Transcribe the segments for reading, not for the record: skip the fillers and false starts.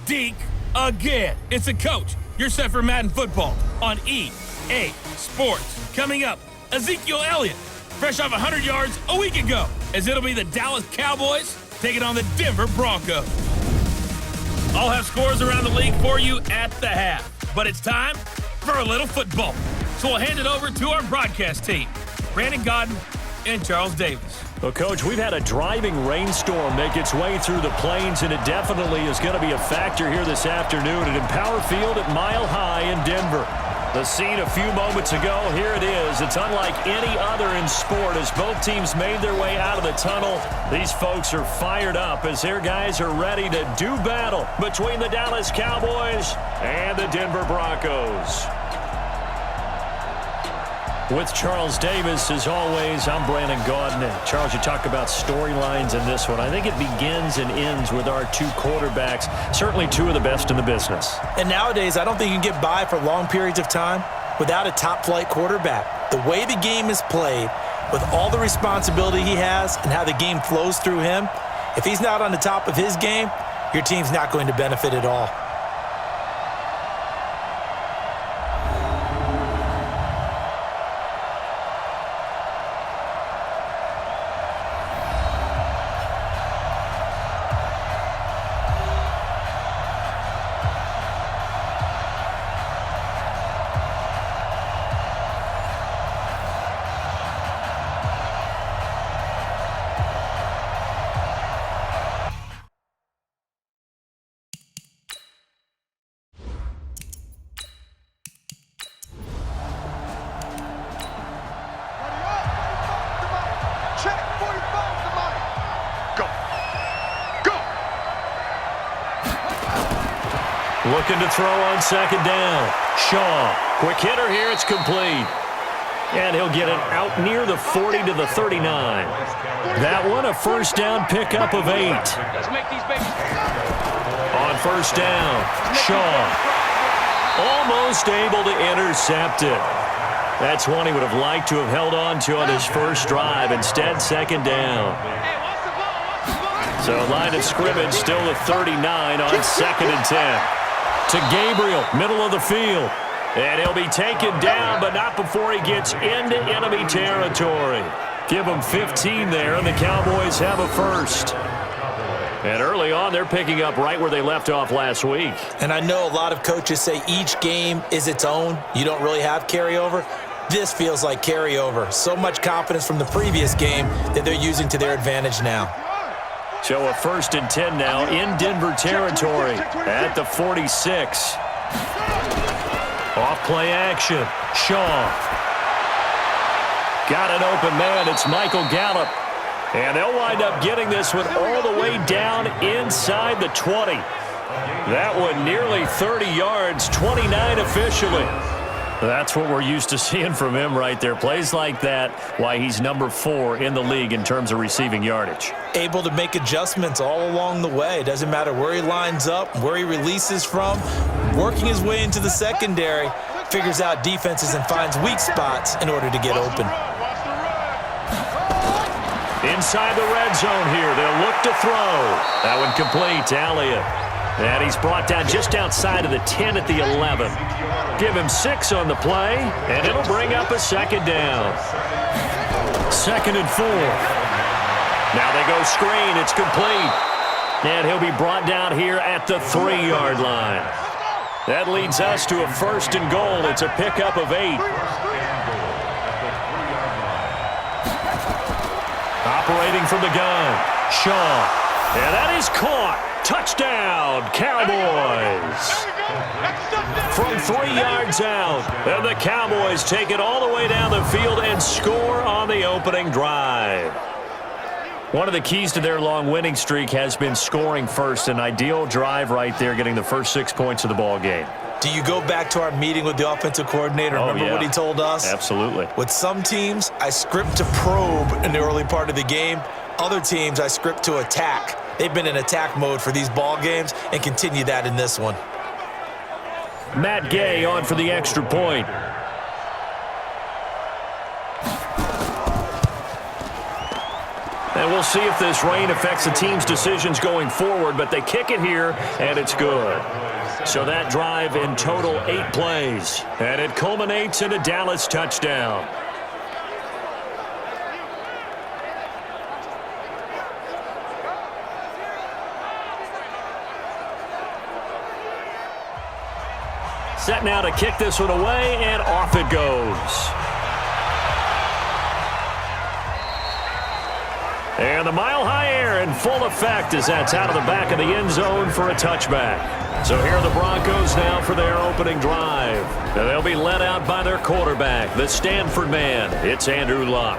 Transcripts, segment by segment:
Deke again. It's a coach. You're set for Madden football on EA Sports. Coming up, Ezekiel Elliott, fresh off 100 yards a week ago, as it'll be the Dallas Cowboys taking on the Denver Broncos. I'll have scores around the league for you at the half, but it's time for a little football. So we'll hand it over to our broadcast team, Brandon Godden and Charles Davis. Well, Coach, we've had a driving rainstorm make its way through the plains, and it definitely is going to be a factor here this afternoon at Empower Field at Mile High in Denver. The scene a few moments ago, here it is. It's unlike any other in sport as both teams made their way out of the tunnel. These folks are fired up as their guys are ready to do battle between the Dallas Cowboys and the Denver Broncos. With Charles Davis, as always, I'm Brandon Godden. Charles, you talk about storylines in this one. I think it begins and ends with our two quarterbacks, certainly two of the best in the business. And nowadays, I don't think you can get by for long periods of time without a top-flight quarterback. The way the game is played, with all the responsibility he has and how the game flows through him, if he's not on the top of his game, your team's not going to benefit at all. Looking to throw on second down. Shaw, quick hitter here, it's complete. And he'll get it out near the 40 to the 39. That one, a first down pickup of 8. On first down, Shaw. Almost able to intercept it. That's one he would have liked to have held on to on his first drive. Instead, second down. So line of scrimmage still the 39 on second and 10. To Gabriel, middle of the field. And he'll be taken down, but not before he gets into enemy territory. Give him 15 there, and the Cowboys have a first. And early on, they're picking up right where they left off last week. And I know a lot of coaches say each game is its own. You don't really have carryover. This feels like carryover. So much confidence from the previous game that they're using to their advantage now. So a first and 10 now in Denver territory at the 46. Off play action. Shaw. Got an open man. It's Michael Gallup. And they'll wind up getting this one all the way down inside the 20. That one nearly 30 yards, 29 officially. That's what we're used to seeing from him right there. Plays like that, why he's number 4 in the league in terms of receiving yardage. Able to make adjustments all along the way. Doesn't matter where he lines up, where he releases from. Working his way into the secondary, figures out defenses and finds weak spots in order to get open. Inside the red zone here, they'll look to throw. That one complete to Elliott. And he's brought down just outside of the 10 at the 11. Give him 6 on the play, and it'll bring up a second down. Second and 4. Now they go screen. It's complete. And he'll be brought down here at the 3-yard line. That leads us to a first and goal. It's a pickup of 8. Operating from the gun, Shaw. And that is caught. Touchdown, Cowboys. From 3 yards out, and the Cowboys take it all the way down the field and score on the opening drive. One of the keys to their long winning streak has been scoring first. An ideal drive right there, getting the first 6 points of the ball game. Do you go back to our meeting with the offensive coordinator? Remember what he told us? Absolutely. With some teams, I script to probe in the early part of the game. Other teams, I script to attack. They've been in attack mode for these ball games and continue that in this one. Matt Gay on for the extra point. And we'll see if this rain affects the team's decisions going forward, but they kick it here, and it's good. So that drive in total 8 plays, and it culminates in a Dallas touchdown. Set now to kick this one away, and off it goes. And the mile-high air in full effect as that's out of the back of the end zone for a touchback. So here are the Broncos now for their opening drive. And they'll be led out by their quarterback, the Stanford man. It's Andrew Luck.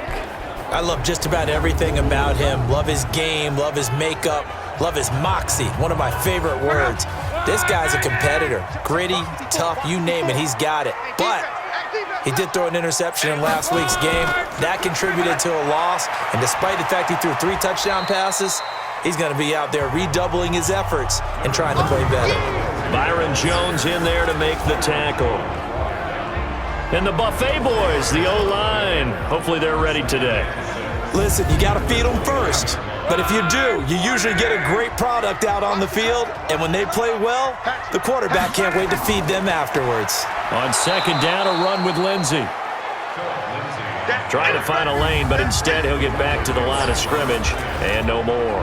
I love just about everything about him. Love his game, love his makeup, love his moxie, one of my favorite words. This guy's a competitor. Gritty, tough, you name it, he's got it. But he did throw an interception in last week's game. That contributed to a loss. And despite the fact he threw 3 touchdown passes, he's going to be out there redoubling his efforts and trying to play better. Byron Jones in there to make the tackle. And the Buffet boys, the O-line. Hopefully they're ready today. Listen, you got to feed them first. But if you do, you usually get a great product out on the field. And when they play well, the quarterback can't wait to feed them afterwards. On second down, a run with Lindsey. Trying to find a lane, but instead he'll get back to the line of scrimmage and no more.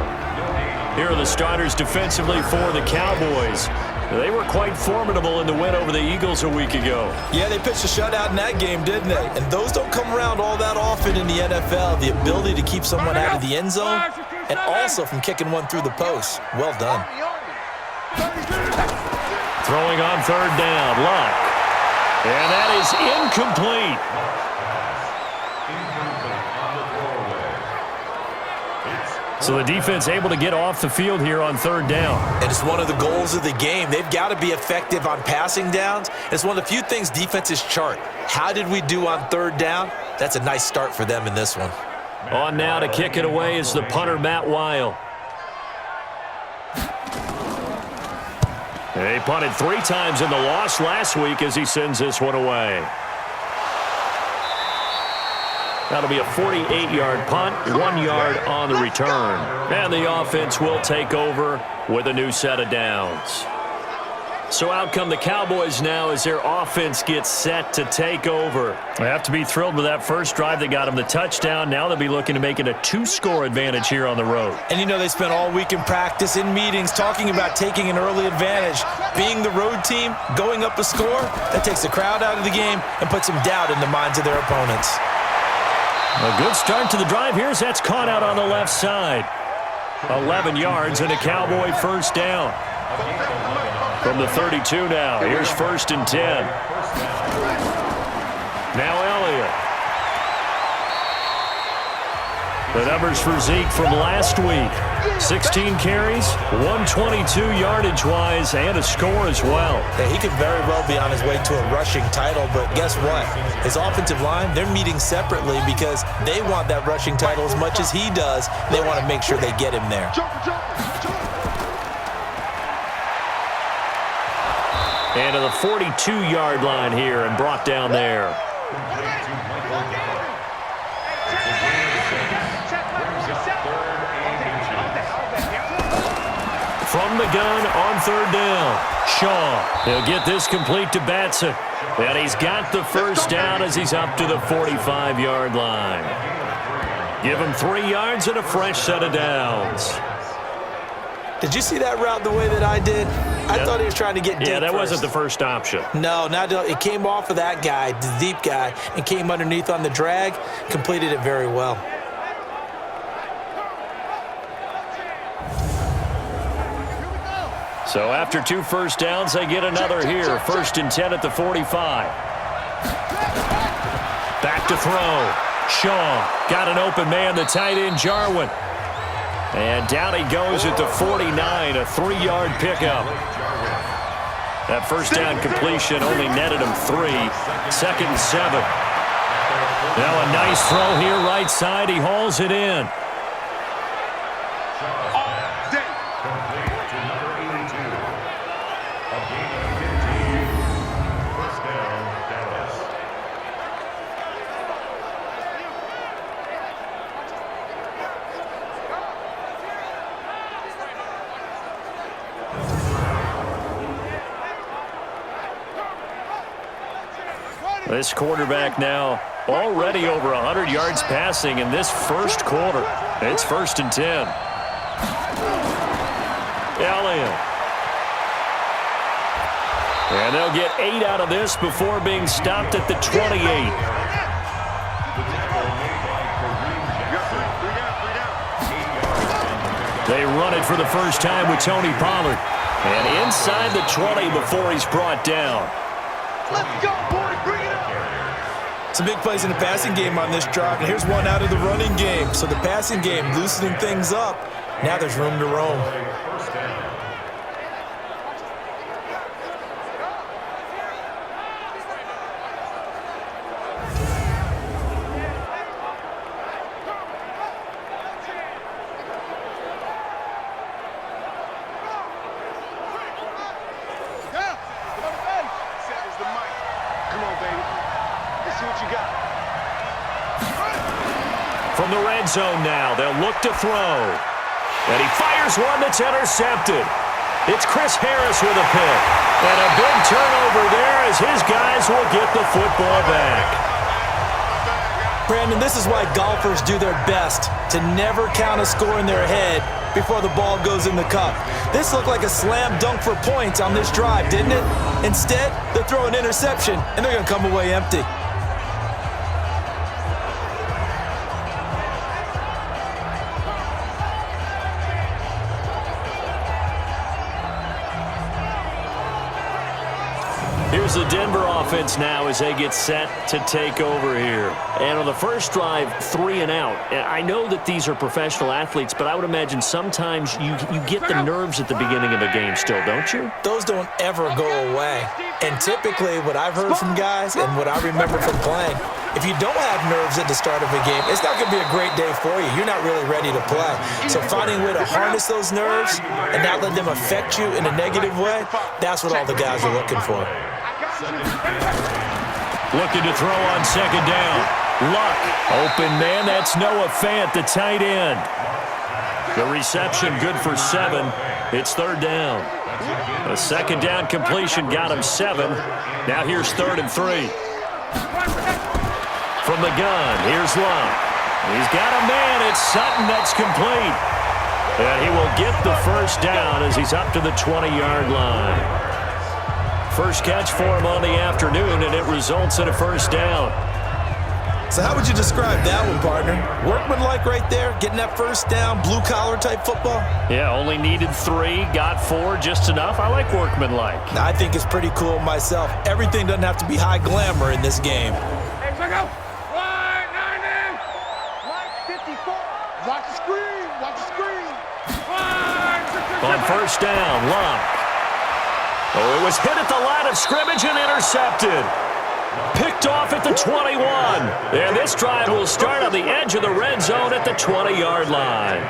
Here are the starters defensively for the Cowboys. They were quite formidable in the win over the Eagles a week ago. Yeah, they pitched a shutout in that game, didn't they? And those don't come around all that often in the NFL. The ability to keep someone out of the end zone and also from kicking one through the post. Well done. Throwing on third down, Luck. And that is incomplete. So the defense able to get off the field here on third down. And it's one of the goals of the game. They've got to be effective on passing downs. It's one of the few things defenses chart. How did we do on third down? That's a nice start for them in this one. On now to kick it away is the punter, Matt Weil. He punted 3 times in the loss last week as he sends this one away. That'll be a 48-yard punt, 1 yard on the return. And the offense will take over with a new set of downs. So out come the Cowboys now as their offense gets set to take over. They have to be thrilled with that first drive that got them the touchdown. Now they'll be looking to make it a 2-score advantage here on the road. And you know they spent all week in practice, in meetings, talking about taking an early advantage. Being the road team, going up a score, that takes the crowd out of the game and puts some doubt in the minds of their opponents. A good start to the drive here as that's caught out on the left side. 11 yards and a Cowboy first down. From the 32 now, here's 1st and 10. Now Elliott. The numbers for Zeke from last week. 16 carries, 122 yardage-wise, and a score as well. Yeah, he could very well be on his way to a rushing title, but guess what? His offensive line, they're meeting separately because they want that rushing title as much as he does. They want to make sure they get him there. And to the 42-yard line here and brought down there. From the gun on third down, Shaw. He'll get this complete to Batson. And he's got the first down as he's up to the 45-yard line. Give him 3 yards and a fresh set of downs. Did you see that route the way that I did? I thought he was trying to get deep. Yeah, that first. wasn't the first option. No, it came off of that guy, the deep guy, and came underneath on the drag, completed it very well. So after 2 first downs, they get another here. 1st and 10 at the 45. Back to throw. Shaw got an open man, the tight end, Jarwin. And down he goes at the 49, a 3-yard pickup. That first down completion only netted him 3. 2nd and 7. Now a nice throw here, right side. He hauls it in. This quarterback now already over 100 yards passing in this first quarter. It's 1st and 10. Elliott. And they'll get 8 out of this before being stopped at the 28. They run it for the first time with Tony Pollard. And inside the 20 before he's brought down. Let's go, boys. Bring it up. Some big plays in the passing game on this drive, and here's one out of the running game. So the passing game loosening things up. Now there's room to roam. From the red zone now, they'll look to throw. And he fires one that's intercepted. It's Chris Harris with a pick. And a big turnover there as his guys will get the football back. Brandon, this is why golfers do their best to never count a score in their head before the ball goes in the cup. This looked like a slam dunk for points on this drive, didn't it? Instead, they throw an interception, and they're going to come away empty. Here's the Denver offense now as they get set to take over here. And on the first drive, 3 and out. And I know that these are professional athletes, but I would imagine sometimes you get the nerves at the beginning of a game still, don't you? Those don't ever go away. And typically what I've heard from guys and what I remember from playing, if you don't have nerves at the start of a game, it's not going to be a great day for you. You're not really ready to play. So finding a way to harness those nerves and not let them affect you in a negative way, that's what all the guys are looking for. Looking to throw on second down. Luck. Open man, that's Noah Fant, the tight end. The reception good for 7. It's 3rd down. A second down completion got him 7. Now here's 3rd and 3. From the gun, here's Luck. He's got a man. It's Sutton that's complete. And he will get the first down as he's up to the 20-yard line. First catch for him on the afternoon, and it results in a first down. So how would you describe that one, partner? Workmanlike right there, getting that first down, blue-collar type football? Yeah, only needed 3, got 4, just enough. I like workmanlike. I think it's pretty cool myself. Everything doesn't have to be high glamour in this game. Hey, check out. Line 90. Line 54. Watch the screen. Watch the screen. On first down, Luck. Oh, it was hit at the line of scrimmage and intercepted. Picked off at the 21. And this drive will start on the edge of the red zone at the 20-yard line.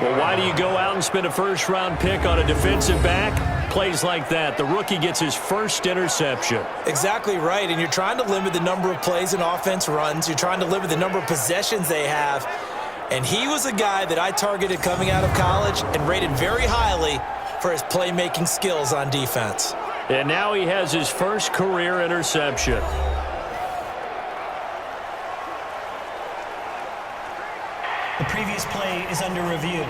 Well, why do you go out and spend a first-round pick on a defensive back? Plays like that. The rookie gets his first interception. Exactly right, and you're trying to limit the number of plays and offense runs. You're trying to limit the number of possessions they have. And he was a guy that I targeted coming out of college and rated very highly for his playmaking skills on defense. And now he has his first career interception. The previous play is under review.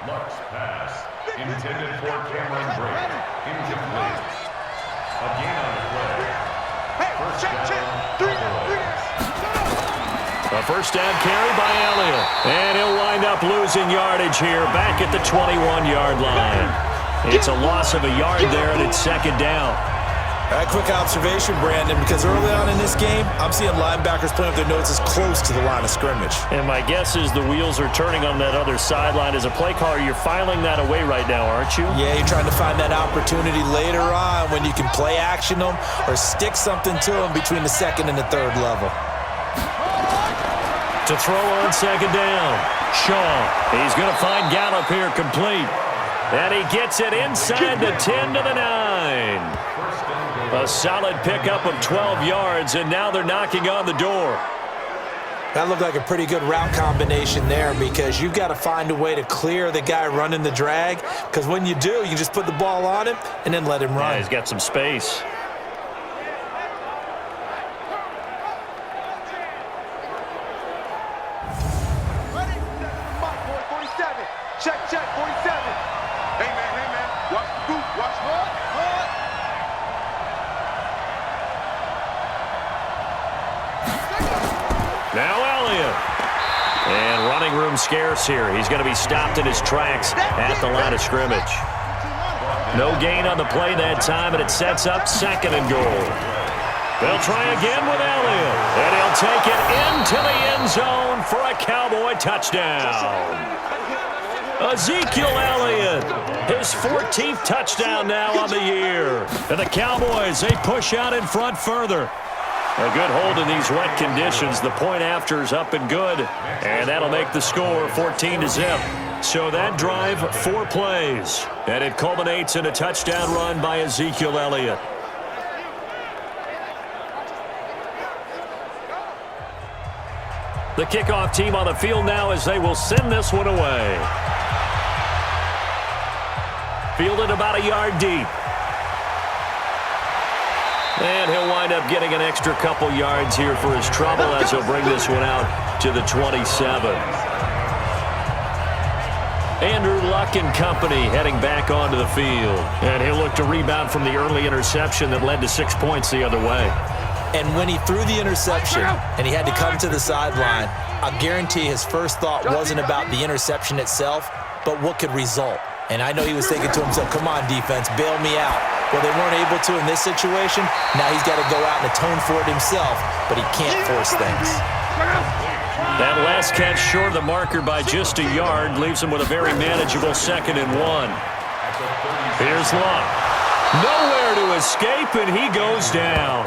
Luck's pass, intended for Cameron Brake, incomplete. A gain on the play. First down. A first down carry by Elliott. And he'll wind up losing yardage here back at the 21-yard line. It's a loss of a yard there, and it's second down. A quick observation, Brandon, because early on in this game, I'm seeing linebackers playing with their noses close to the line of scrimmage. And my guess is the wheels are turning on that other sideline. As a play caller, you're filing that away right now, aren't you? Yeah, you're trying to find that opportunity later on when you can play action them or stick something to them between the second and the third level. To throw on second down, Shaw. He's going to find Gallup here complete. And he gets it inside the 10 to the 9. A solid pickup of 12 yards, and now they're knocking on the door. That looked like a pretty good route combination there because you've got to find a way to clear the guy running the drag, because when you do, you just put the ball on him and then let him run. Yeah, he's got some space. Check, 47. Hey, man. Watch the boot. Watch what? Now Elliott. And running room scarce here. He's going to be stopped in his tracks at the line of scrimmage. No gain on the play that time, and it sets up 2nd and goal. They'll try again with Elliott. And he'll take it into the end zone for a Cowboy touchdown. Ezekiel Elliott, his 14th touchdown now on the year. And the Cowboys, they push out in front further. A good hold in these wet conditions. The point after is up and good. And that'll make the score 14-0. So that drive, 4 plays. And it culminates in a touchdown run by Ezekiel Elliott. The kickoff team on the field now as they will send this one away. Fielded about a yard deep. And he'll wind up getting an extra couple yards here for his trouble as he'll bring this one out to the 27. Andrew Luck and company heading back onto the field. And he'll look to rebound from the early interception that led to 6 points the other way. And when he threw the interception and he had to come to the sideline, I guarantee his first thought wasn't about the interception itself, but what could result. And I know he was thinking to himself, come on, defense, bail me out. Well, they weren't able to in this situation. Now he's got to go out and atone for it himself, but he can't force things. That last catch short of the marker by just a yard leaves him with a very manageable 2nd and 1. Here's Luck. Nowhere to escape, and he goes down.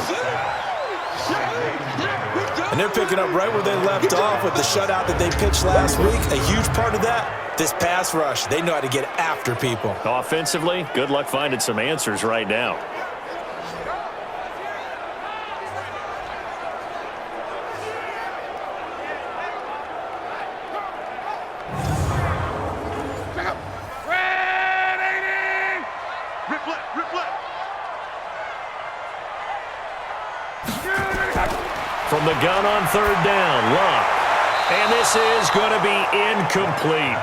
And they're picking up right where they left off with the shutout that they pitched last week. A huge part of that, this pass rush. They know how to get after people. Offensively, good luck finding some answers right now. From the gun on 3rd down, Luck. And this is going to be incomplete.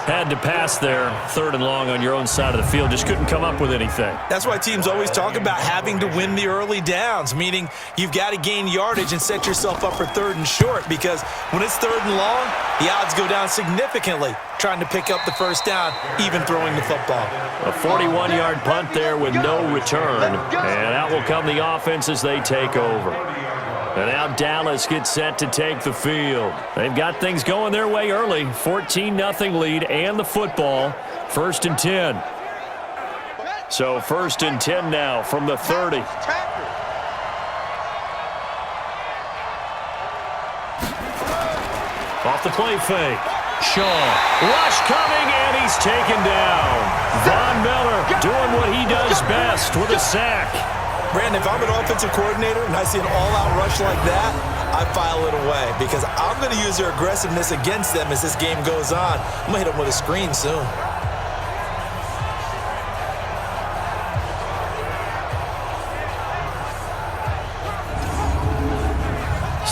Had to pass there, 3rd and long on your own side of the field. Just couldn't come up with anything. That's why teams always talk about having to win the early downs, meaning you've got to gain yardage and set yourself up for 3rd and short, because when it's 3rd and long, the odds go down significantly trying to pick up the first down, even throwing the football. A 41-yard punt there with no return, and out will come the offense as they take over. And now Dallas gets set to take the field. They've got things going their way early. 14-0 lead and the football. 1st and 10. So 1st and 10 now from the 30. Off the play fake. Shaw. Rush coming, and he's taken down. Von Miller doing what he does best with a sack. Brandon, if I'm an offensive coordinator and I see an all-out rush like that, I file it away because I'm going to use their aggressiveness against them as this game goes on. I'm going to hit them with a screen soon.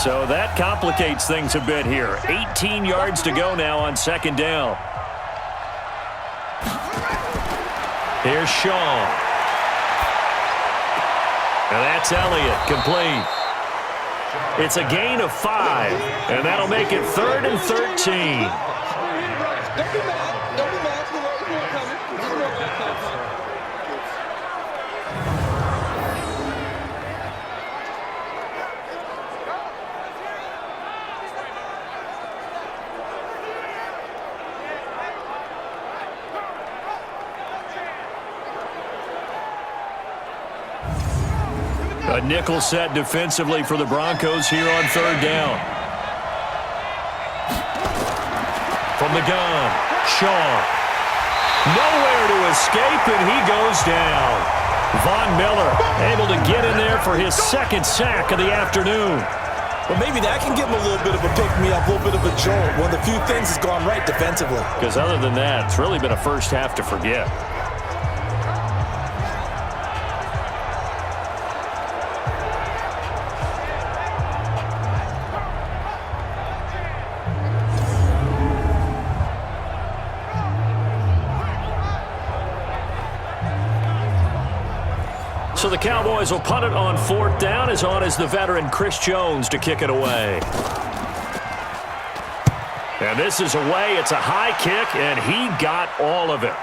So that complicates things a bit here. 18 yards to go now on 2nd down. Here's Shaw. And that's Elliott, complete. It's a gain of 5, and that'll make it 3rd and 13. A nickel set defensively for the Broncos here on 3rd down. from the gun. Shaw. Nowhere to escape, and he goes down. Von Miller able to get in there for his second sack of the afternoon. Well, maybe that can give him a little bit of a pick-me-up, a little bit of a jolt. One of the few things that's gone right defensively. Because other than that, it's really been a first half to forget. So the Cowboys will punt it on fourth down. As on is the veteran Chris Jones to kick it away. And this is away. It's a high kick, and he got all of it.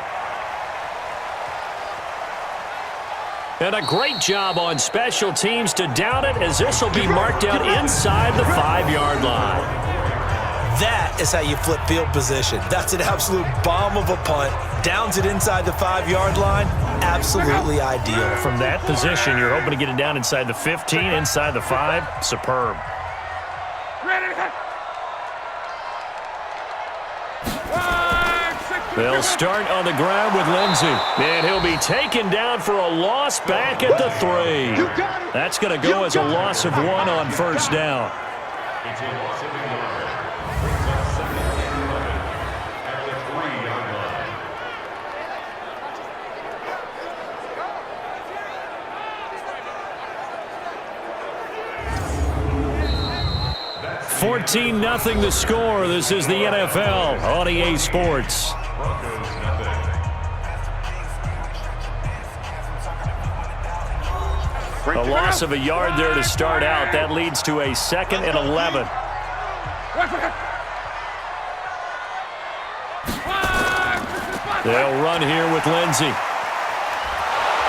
And a great job on special teams to down it, as this will be marked out inside the 5-yard line. That is how you flip field position. That's an absolute bomb of a punt. Downs it inside the 5-yard line. Absolutely ideal. From that position, you're hoping to get it down inside the 15, inside the 5. Superb. They'll start on the ground with Lindsey. And he'll be taken down for a loss back at the 3. That's going to go as a loss of 1 on first down. It's a loss of 11. Brings up second and 11 at the 3-yard line. That's 14-0 the score. This is the NFL on EA Sports. Broncos nothing. A loss of a yard there to start out. That leads to a 2nd and 11. They'll run here with Lindsey.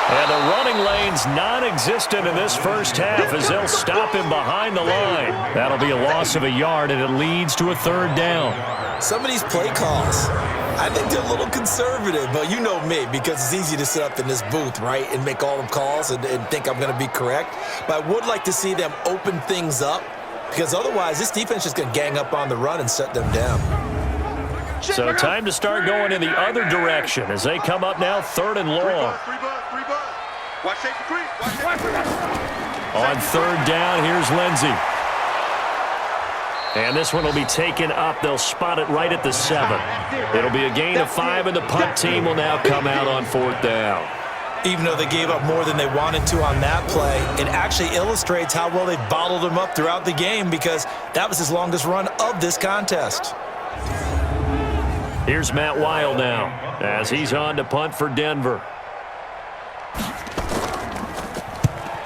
And the running lane's non-existent in this first half as they'll stop him behind the line. That'll be a loss of a yard, and it leads to a 3rd down. Some of these play calls, I think they're a little conservative, but you know me, because it's easy to sit up in this booth, right, and make all the calls and think I'm going to be correct. But I would like to see them open things up, because otherwise this defense is going to gang up on the run and shut them down. So time to start going in the other direction as they come up now 3rd and long. On 3rd down, here's Lindsey. And this one will be taken up. They'll spot it right at the 7. It'll be a gain of 5, and the punt team will now come out on 4th down. Even though they gave up more than they wanted to on that play, it actually illustrates how well they've bottled him up throughout the game, because that was his longest run of this contest. Here's Matt Weil now as he's on to punt for Denver.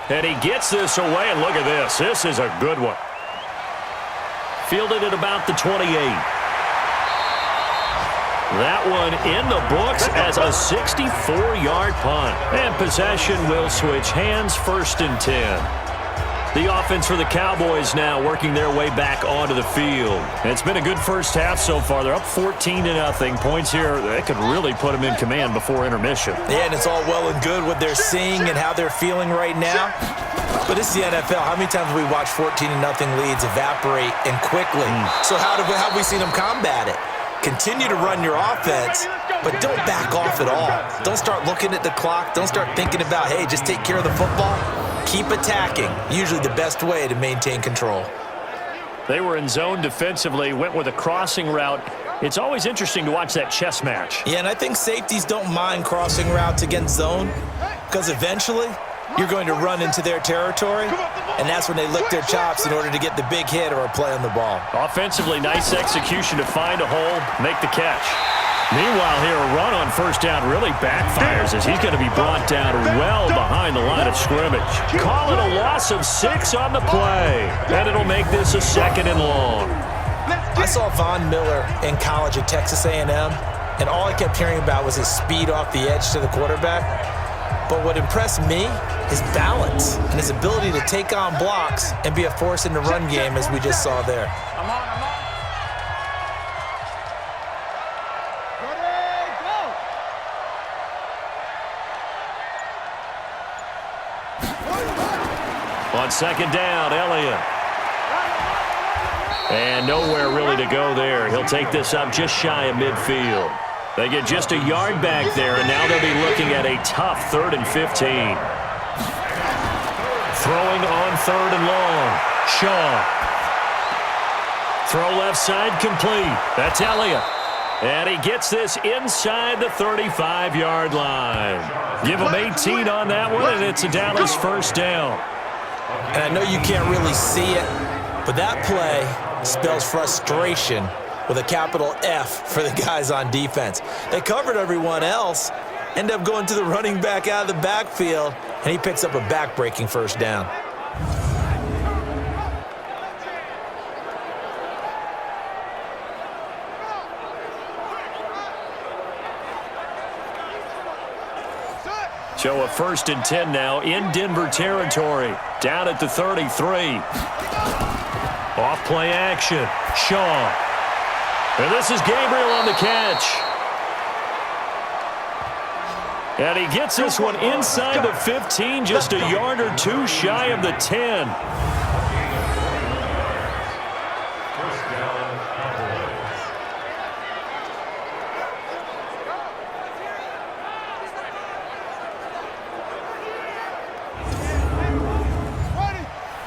And he gets this away, and look at this. This is a good one. Fielded at about the 28. That one in the books as a 64-yard punt. And possession will switch hands, 1st and 10. The offense for the Cowboys now working their way back onto the field. And it's been a good first half so far. They're up 14-0. Points here, they could really put them in command before intermission. Yeah, and it's all well and good what they're seeing and how they're feeling right now. But this is the NFL. How many times have we watched 14-0 leads evaporate and quickly? So how have we seen them combat it? Continue to run your offense, but don't back off at all. Don't start looking at the clock. Don't start thinking about, hey, just take care of the football. Keep attacking. Usually the best way to maintain control. They were in zone defensively, went with a crossing route. It's always interesting to watch that chess match. Yeah, and I think safeties don't mind crossing routes against zone, because eventually you're going to run into their territory, and that's when they lick their chops in order to get the big hit or a play on the ball. Offensively, nice execution to find a hole, make the catch. Meanwhile here, a run on first down really backfires as he's going to be brought down well behind the line of scrimmage. Call it a loss of 6 on the play, and it'll make this a 2nd and long. I saw Von Miller in college at Texas A&M, and all I kept hearing about was his speed off the edge to the quarterback. But what impressed me, his balance and his ability to take on blocks and be a force in the run game, as we just saw there. On 2nd down, Elliott. And nowhere really to go there. He'll take this up just shy of midfield. They get just a yard back there, and now they'll be looking at a tough 3rd and 15. Throwing on 3rd and long. Shaw. Throw left side complete. That's Elliott. And he gets this inside the 35-yard line. Give him 18 on that one, and it's a Dallas first down. And I know you can't really see it, but that play spells frustration with a capital F for the guys on defense. They covered everyone else, end up going to the running back out of the backfield, and he picks up a back-breaking first down. So a 1st and 10 now in Denver territory. Down at the 33. Off play action. Shaw. And this is Gabriel on the catch. And he gets this one inside the 15, just a yard or two shy of the 10.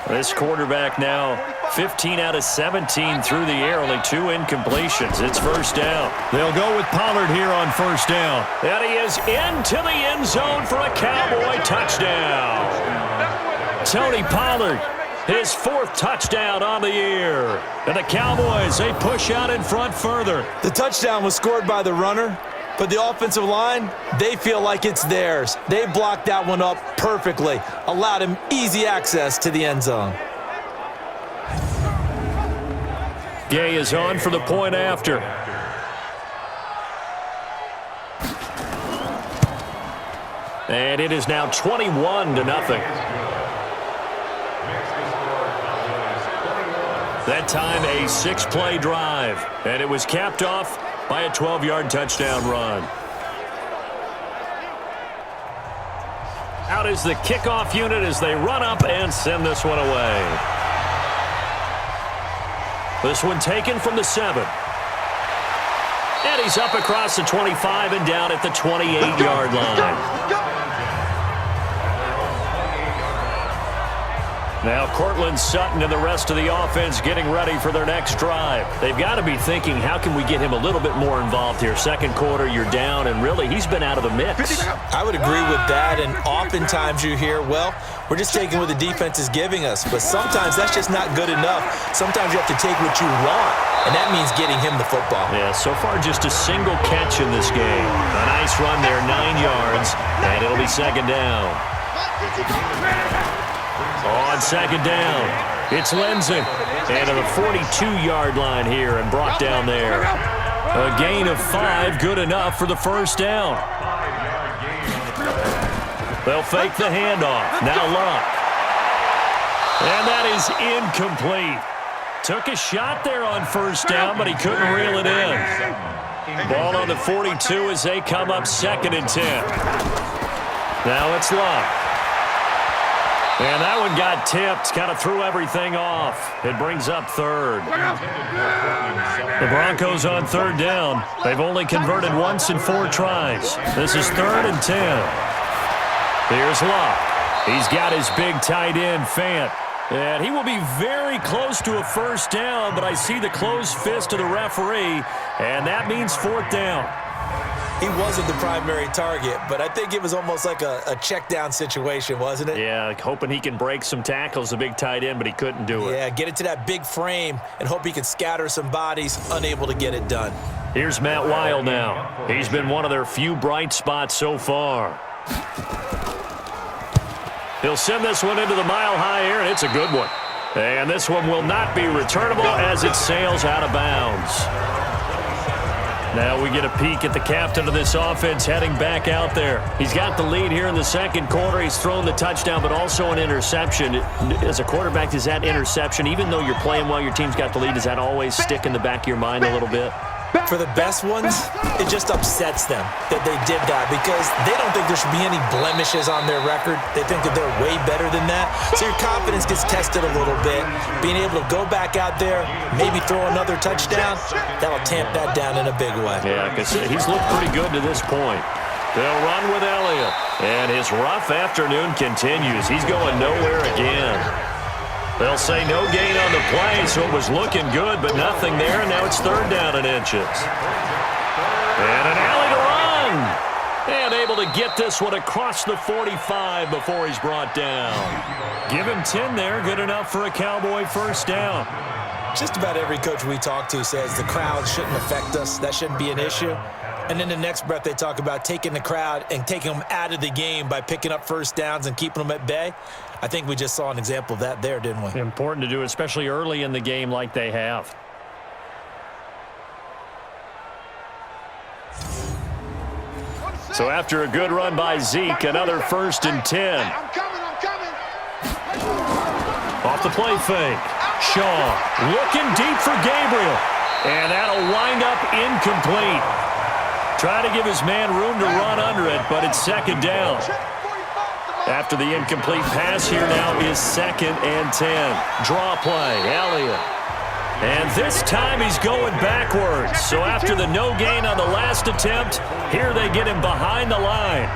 This quarterback now 15 out of 17 through the air, only 2 incompletions. It's first down. They'll go with Pollard here on first down. And he is into the end zone for a Cowboy touchdown. Tony Pollard, his 4th touchdown on the year. And the Cowboys, they push out in front further. The touchdown was scored by the runner, but the offensive line, they feel like it's theirs. They blocked that one up perfectly, allowed him easy access to the end zone. Gay is on for the point after. And it is now 21-0. That time a 6-play drive, and it was capped off by a 12-yard touchdown run. Out is the kickoff unit as they run up and send this one away. This one taken from the 7. And he's up across the 25 and down at the 28-yard line. Now Cortland Sutton and the rest of the offense getting ready for their next drive. They've got to be thinking, how can we get him a little bit more involved here? Second quarter, you're down, and really, he's been out of the mix. I would agree with that, and oftentimes you hear, well, we're just taking what the defense is giving us, but sometimes that's just not good enough. Sometimes you have to take what you want, and that means getting him the football. Yeah, so far just a single catch in this game. A nice run there, 9 yards, and it'll be second down. On second down, it's Lindsey. And to the 42-yard line here and brought down there. A gain of 5, good enough for the first down. They'll fake the handoff. Now Luck. And that is incomplete. Took a shot there on first down, but he couldn't reel it in. Ball on the 42 as they come up 2nd and 10. Now it's Luck. And that one got tipped, kind of threw everything off. It brings up 3rd. The Broncos on 3rd down. They've only converted once in 4 tries. This is 3rd and 10. Here's Luck. He's got his big tight end, Fant. And he will be very close to a first down, but I see the closed fist of the referee, and that means 4th down. He wasn't the primary target, but I think it was almost like a check down situation, wasn't it? Yeah, hoping he can break some tackles, the big tight end, but he couldn't do it. Yeah, get it to that big frame and hope he can scatter some bodies, unable to get it done. Here's Matt Weil now. He's been one of their few bright spots so far. He'll send this one into the mile-high air, and it's a good one. And this one will not be returnable as it sails out of bounds. Now we get a peek at the captain of this offense heading back out there. He's got the lead here in the second quarter. He's thrown the touchdown, but also an interception. As a quarterback, does that interception, even though you're playing while your team's got the lead, does that always stick in the back of your mind a little bit? For the best ones, it just upsets them that they did that because they don't think there should be any blemishes on their record. They think that they're way better than that. So your confidence gets tested a little bit. Being able to go back out there, maybe throw another touchdown, that'll tamp that down in a big way. Yeah, because he's looked pretty good to this point. They'll run with Elliott. And his rough afternoon continues. He's going nowhere again. They'll say no gain on the play, so it was looking good, but nothing there, and now it's 3rd down and inches. And an alley to run. And able to get this one across the 45 before he's brought down. Give him 10 there, good enough for a Cowboy 1st down. Just about every coach we talk to says the crowd shouldn't affect us. That shouldn't be an issue. And in the next breath, they talk about taking the crowd and taking them out of the game by picking up 1st downs and keeping them at bay. I think we just saw an example of that there, didn't we? Important to do, especially early in the game like they have. So after a good run by Zeke, another 1st and 10. I'm coming. Off the play fake. Shaw looking deep for Gabriel. And that'll wind up incomplete. Trying to give his man room to run under it, but it's 2nd down. After the incomplete pass, here now is 2nd and 10. Draw play, Elliott. And this time he's going backwards. So after the no gain on the last attempt, here they get him behind the line.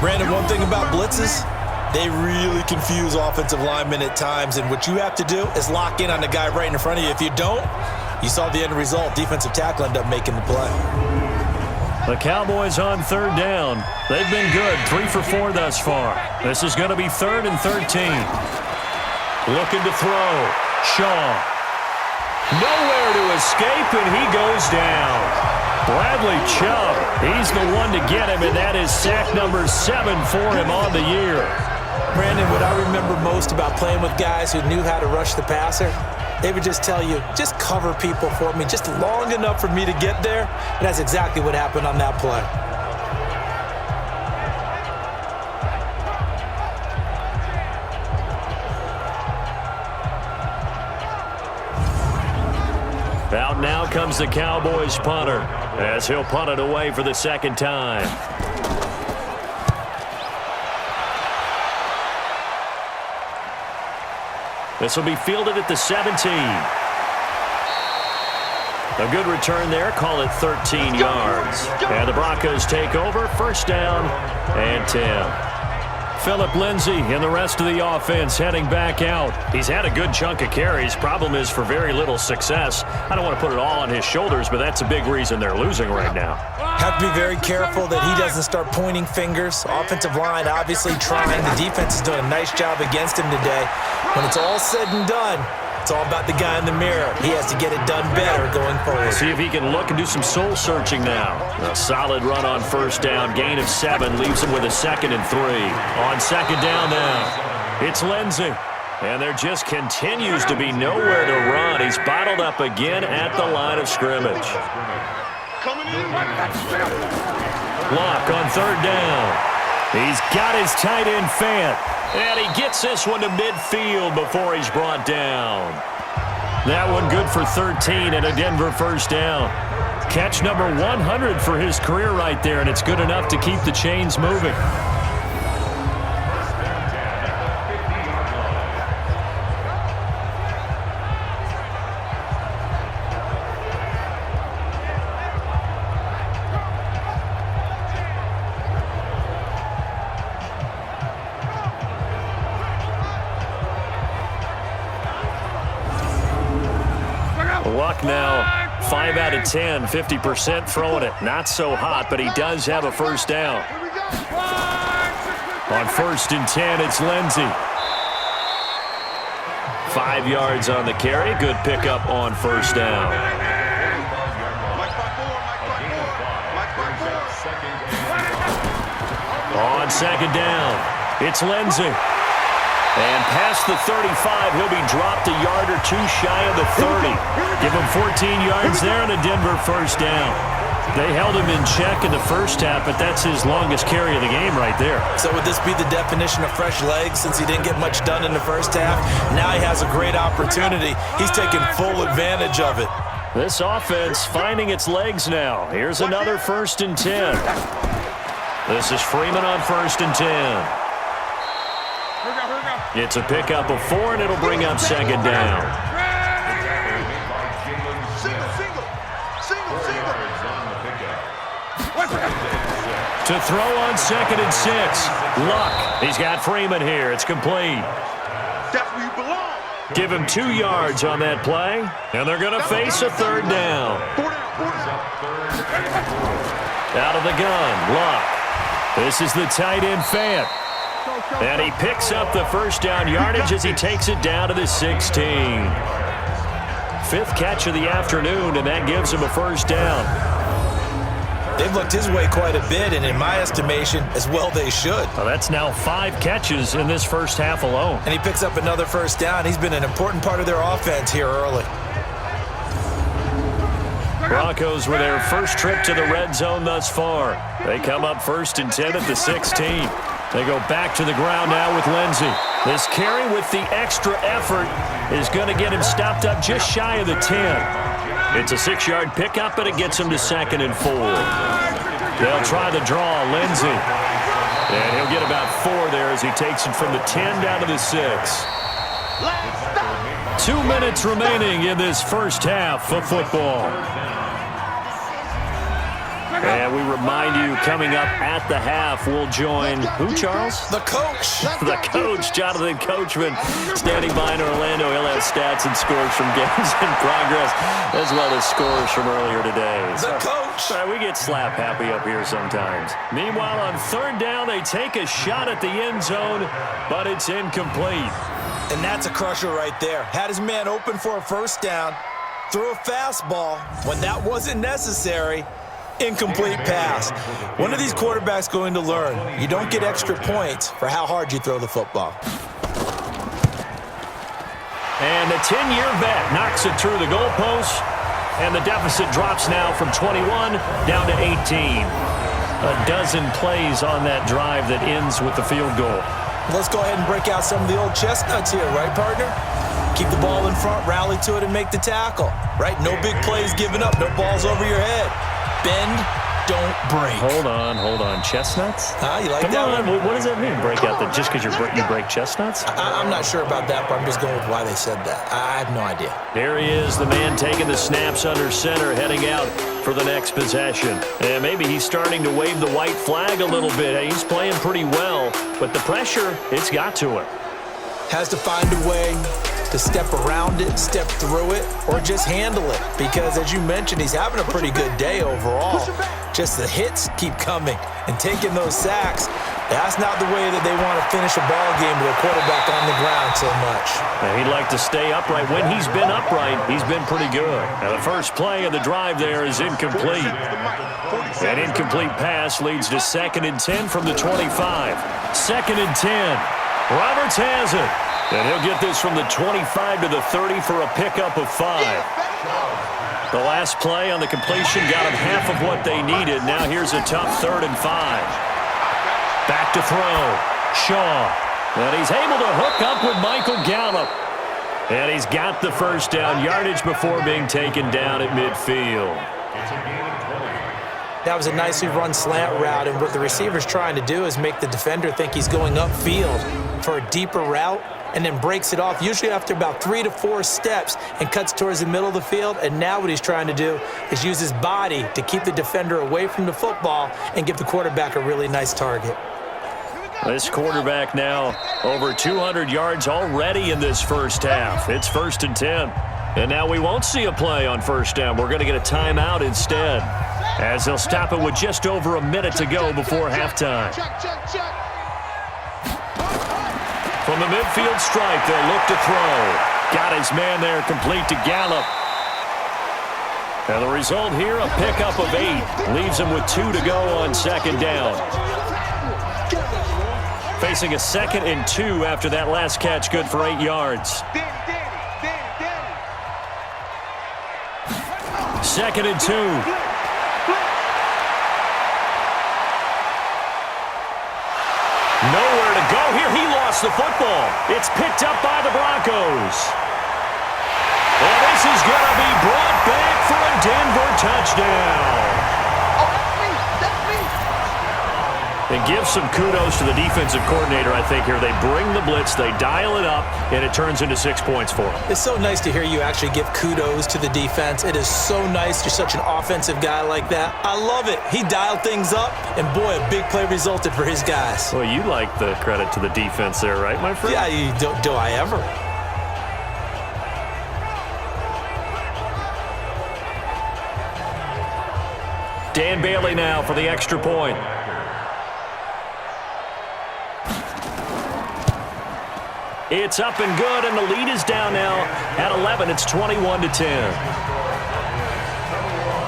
Brandon, one thing about blitzes, they really confuse offensive linemen at times, and what you have to do is lock in on the guy right in front of you. If you don't, you saw the end result. Defensive tackle ended up making the play. The Cowboys on 3rd down. They've been good, 3 for 4 thus far. This is going to be 3rd and 13. Looking to throw. Shaw. Nowhere to escape, and he goes down. Bradley Chubb, he's the one to get him, and that is sack number 7 for him on the year. Brandon, what I remember most about playing with guys who knew how to rush the passer, they would just tell you, just cover people for me, just long enough for me to get there. And that's exactly what happened on that play. Out now comes the Cowboys punter as he'll punt it away for the 2nd time. This will be fielded at the 17. A good return there. Call it 13 yards. And the Broncos take over. 1st down and 10. Phillip Lindsay and the rest of the offense heading back out. He's had a good chunk of carries. Problem is for very little success. I don't want to put it all on his shoulders, but that's a big reason they're losing right now. Have to be very careful that he doesn't start pointing fingers. Offensive line obviously trying. The defense is doing a nice job against him today. When it's all said and done, it's all about the guy in the mirror. He has to get it done better going forward. See if he can look and do some soul searching now. A solid run on 1st down. Gain of 7 leaves him with a 2nd and 3. On 2nd down now, it's Lindsay. And there just continues to be nowhere to run. He's bottled up again at the line of scrimmage. Block on 3rd down. He's got his tight end Fant. And he gets this one to midfield before he's brought down. That one good for 13 and a Denver 1st down. Catch number 100 for his career right there, and it's good enough to keep the chains moving. Luck now, 5 out of 10, 50% throwing it. Not so hot, but he does have a 1st down. On 1st and 10, it's Lindsay. 5 yards on the carry. Good pickup on 1st down. On 2nd down, it's Lindsay. And past the 35, he'll be dropped a yard or 2 shy of the 30. Give him 14 yards there and a Denver 1st down. They held him in check in the 1st half, but that's his longest carry of the game right there. So would this be the definition of fresh legs since he didn't get much done in the 1st half? Now he has a great opportunity. He's taking full advantage of it. This offense finding its legs now. Here's another 1st and 10. This is Freeman on 1st and 10. It's a pickup of 4, and it'll bring up 2nd down. To throw on 2nd and 6. Luck. He's got Freeman here. It's complete. That's where you belong. Give him 2 yards on that play, and they're going to face a 3rd down. Out of the gun, Luck. This is the tight end, Fant. And he picks up the 1st down yardage as he takes it down to the 16. 5th catch of the afternoon, and that gives him a 1st down. They've looked his way quite a bit, and in my estimation, as well they should. Well, that's now 5 catches in this first half alone. And he picks up another 1st down. He's been an important part of their offense here early. Broncos with their first trip to the red zone thus far. They come up 1st and 10 at the 16. They go back to the ground now with Lindsey. This carry with the extra effort is going to get him stopped up just shy of the 10. It's a 6-yard pickup, but it gets him to 2nd and 4. They'll try the draw, Lindsey. And he'll get about 4 there as he takes it from the 10 down to the 6. 2 minutes remaining in this first half of football. And we remind you, coming up at the half, we'll join who, Charles? The coach. The coach, Jonathan Coachman, standing by in Orlando. He'll have stats and scores from games in progress, as well as scores from earlier today. The coach. We get slap happy up here sometimes. Meanwhile, on 3rd down, they take a shot at the end zone, but it's incomplete. And that's a crusher right there. Had his man open for a 1st down, threw a fastball when that wasn't necessary. Incomplete pass. When are these quarterbacks going to learn? You don't get extra points for how hard you throw the football. And the 10-year vet knocks it through the goalpost, and the deficit drops now from 21 down to 18. A dozen plays on that drive that ends with the field goal. Let's go ahead and break out some of the old chestnuts here, right, partner? Keep the ball in front, rally to it, and make the tackle, right? No big plays given up, no balls over your head. Bend, don't break. Hold on. Chestnuts? You like Come that on. one? What does that mean, break out? That just because you break chestnuts? I'm not sure about that, but I'm just going with why they said that. I have no idea. There he is, the man taking the snaps under center, heading out for the next possession. And maybe he's starting to wave the white flag a little bit. He's playing pretty well, but the pressure, it's got to him. Has to find a way to step around it, step through it, or just handle it. Because, as you mentioned, he's having a pretty good day overall. Just the hits keep coming and taking those sacks. That's not the way that they want to finish a ball game with a quarterback on the ground so much. Now, he'd like to stay upright. When he's been upright, he's been pretty good. And the first play of the drive there is incomplete. An incomplete pass leads to 2nd and 10 from the 25. 2nd and 10. Roberts has it. And he'll get this from the 25 to the 30 for a pickup of 5. The last play on the completion got him half of what they needed. Now here's a tough 3rd and 5. Back to throw. Shaw. And he's able to hook up with Michael Gallup. And he's got the 1st down yardage before being taken down at midfield. That was a nicely run slant route, and what the receiver's trying to do is make the defender think he's going upfield for a deeper route, and then breaks it off, usually after about 3 to 4 steps, and cuts towards the middle of the field. And now what he's trying to do is use his body to keep the defender away from the football and give the quarterback a really nice target. This quarterback now over 200 yards already in this first half. It's 1st and 10. And now we won't see a play on 1st down. We're going to get a timeout instead, as they'll stop it with just over a minute to go before halftime. From the midfield stripe, they'll look to throw. Got his man there, complete to Gallup. And the result here, a pickup of 8. Leaves him with 2 to go on 2nd down. Facing a 2nd and 2 after that last catch, good for 8 yards. 2nd and 2. Nowhere to go here. He lost the football. It's picked up by the Broncos. And this is going to be brought back for touchdown. And give some kudos to the defensive coordinator, I think, here. They bring the blitz, they dial it up, and it turns into 6 points for them. It's so nice to hear you actually give kudos to the defense. It is so nice. You're such an offensive guy like that. I love it. He dialed things up, and boy, a big play resulted for his guys. Well, you like the credit to the defense there, right, my friend? Yeah, do I ever? Dan Bailey now for the extra point. It's up and good, and the lead is down now at 11. It's 21-10.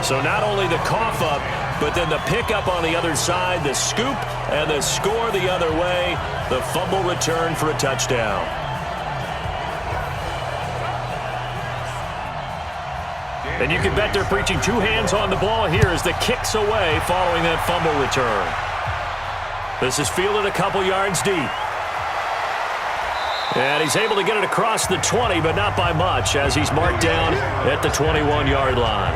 So not only the cough up, but then the pickup on the other side, the scoop, and the score the other way. The fumble return for a touchdown. And you can bet they're preaching two hands on the ball here as the kick's away following that fumble return. This is fielded a couple yards deep. And he's able to get it across the 20, but not by much, as he's marked down at the 21-yard line.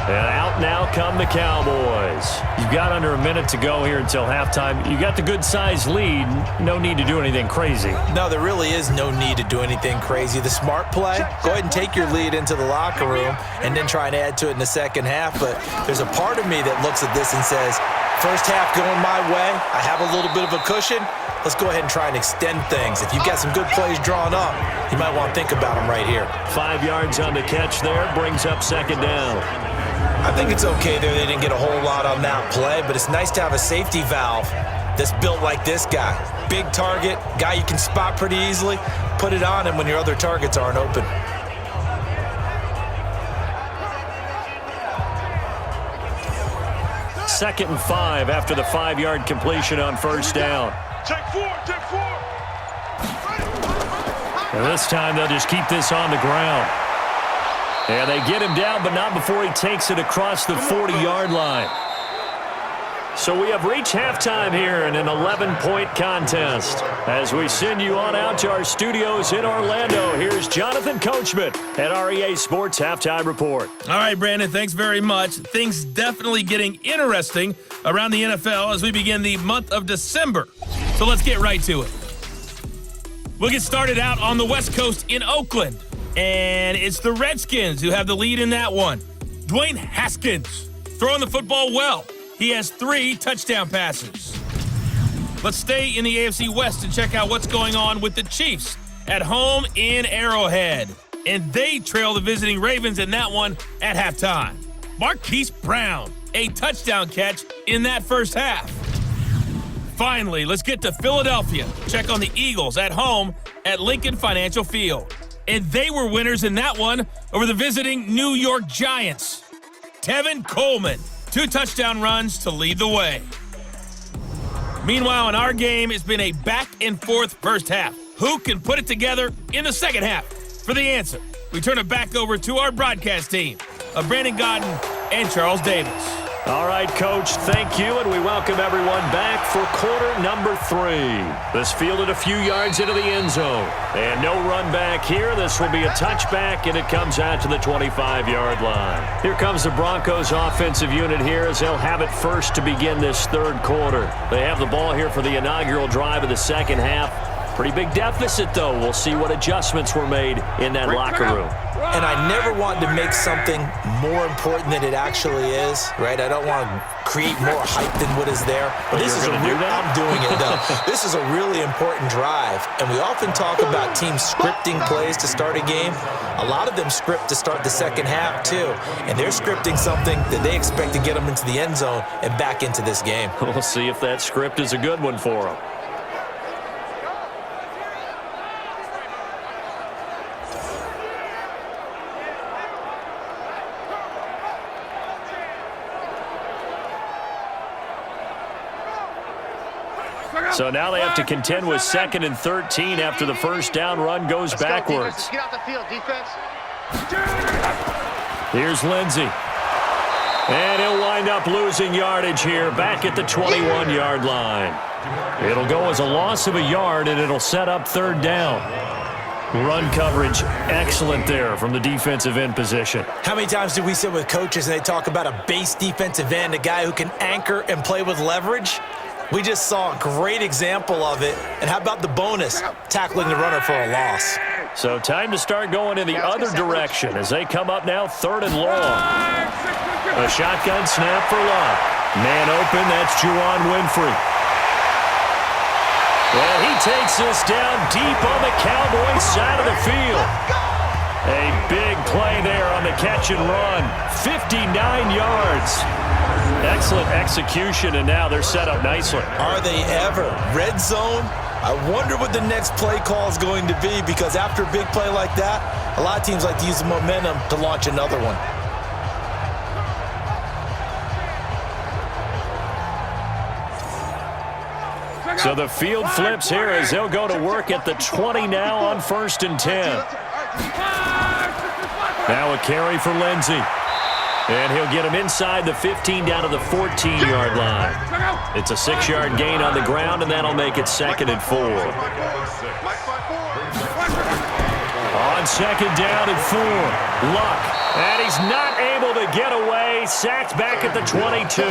And out now come the Cowboys. You've got under a minute to go here until halftime. You got the good-sized lead. No need to do anything crazy. No, there really is no need to do anything crazy. The smart play, go ahead and take your lead into the locker room and then try and add to it in the second half. But there's a part of me that looks at this and says, first half going my way, I have a little bit of a cushion. Let's go ahead and try and extend things. If you've got some good plays drawn up, you might want to think about them right here. 5 yards on the catch there, brings up second down. I think it's okay there. They didn't get a whole lot on that play, but it's nice to have a safety valve that's built like this guy. Big target, guy you can spot pretty easily. Put it on him when your other targets aren't open. Second and 5 after the 5-yard completion on first down. Take four. And this time they'll just keep this on the ground. And they get him down, but not before he takes it across the 40-yard line. So we have reached halftime here in an 11-point contest. As we send you on out to our studios in Orlando, here's Jonathan Coachman at REA Sports Halftime Report. All right, Brandon, thanks very much. Things definitely getting interesting around the NFL as we begin the month of December. So let's get right to it. We'll get started out on the West Coast in Oakland. And it's the Redskins who have the lead in that one. Dwayne Haskins throwing the football well. He has 3 touchdown passes. Let's stay in the AFC West and check out what's going on with the Chiefs at home in Arrowhead. And they trail the visiting Ravens in that one at halftime. Marquise Brown, a touchdown catch in that first half. Finally, let's get to Philadelphia. Check on the Eagles at home at Lincoln Financial Field. And they were winners in that one over the visiting New York Giants. Tevin Coleman, 2 touchdown runs to lead the way. Meanwhile, in our game, it's been a back-and-forth first half. Who can put it together in the second half? For the answer, we turn it back over to our broadcast team of Brandon Godden and Charles Davis. All right, Coach, thank you, and we welcome everyone back for quarter number 3. This fielded a few yards into the end zone. And no run back here. This will be a touchback, and it comes out to the 25-yard line. Here comes the Broncos offensive unit here as they'll have it first to begin this third quarter. They have the ball here for the inaugural drive of the second half. Pretty big deficit, though. We'll see what adjustments were made in that locker room. And I never want to make something more important than it actually is, right? I don't want to create more hype than what is there. But this is I'm doing it, though. This is a really important drive. And we often talk about teams scripting plays to start a game. A lot of them script to start the second half, too. And they're scripting something that they expect to get them into the end zone and back into this game. We'll see if that script is a good one for them. So now they have to contend with 2nd and 13 after the first down run goes backwards. Get off the field, defense. Here's Lindsey. And he'll wind up losing yardage here back at the 21-yard line. It'll go as a loss of a yard, and it'll set up third down. Run coverage, excellent there from the defensive end position. How many times do we sit with coaches and they talk about a base defensive end, a guy who can anchor and play with leverage? We just saw a great example of it. And how about the bonus, tackling the runner for a loss? So time to start going in the other direction as they come up now 3rd and long. A shotgun snap for Luck. Man open, that's Juwan Winfrey. Well, he takes this down deep on the Cowboys side of the field. A big play there on the catch and run. 59 yards. Excellent execution, and now they're set up nicely. Are they ever? Red zone? I wonder what the next play call is going to be, because after a big play like that, a lot of teams like to use the momentum to launch another one. So the field flips here as they'll go to work at the 20 now on 1st and 10. Now a carry for Lindsey. And he'll get him inside the 15 down to the 14-yard line. It's a 6-yard gain on the ground, and that'll make it 2nd and 4. On 2nd down and 4, Luck. And he's not able to get away. Sacked back at the 22.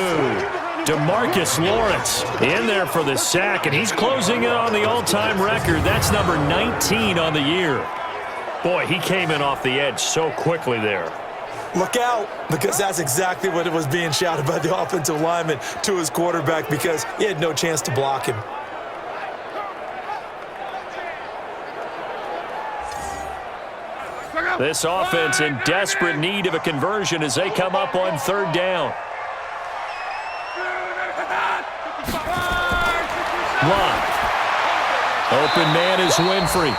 DeMarcus Lawrence in there for the sack, and he's closing in on the all-time record. That's number 19 on the year. Boy, he came in off the edge so quickly there. Look out, because that's exactly what it was being shouted by the offensive lineman to his quarterback, because he had no chance to block him. This offense in desperate need of a conversion as they come up on 3rd down. Luck. Open man is Winfrey.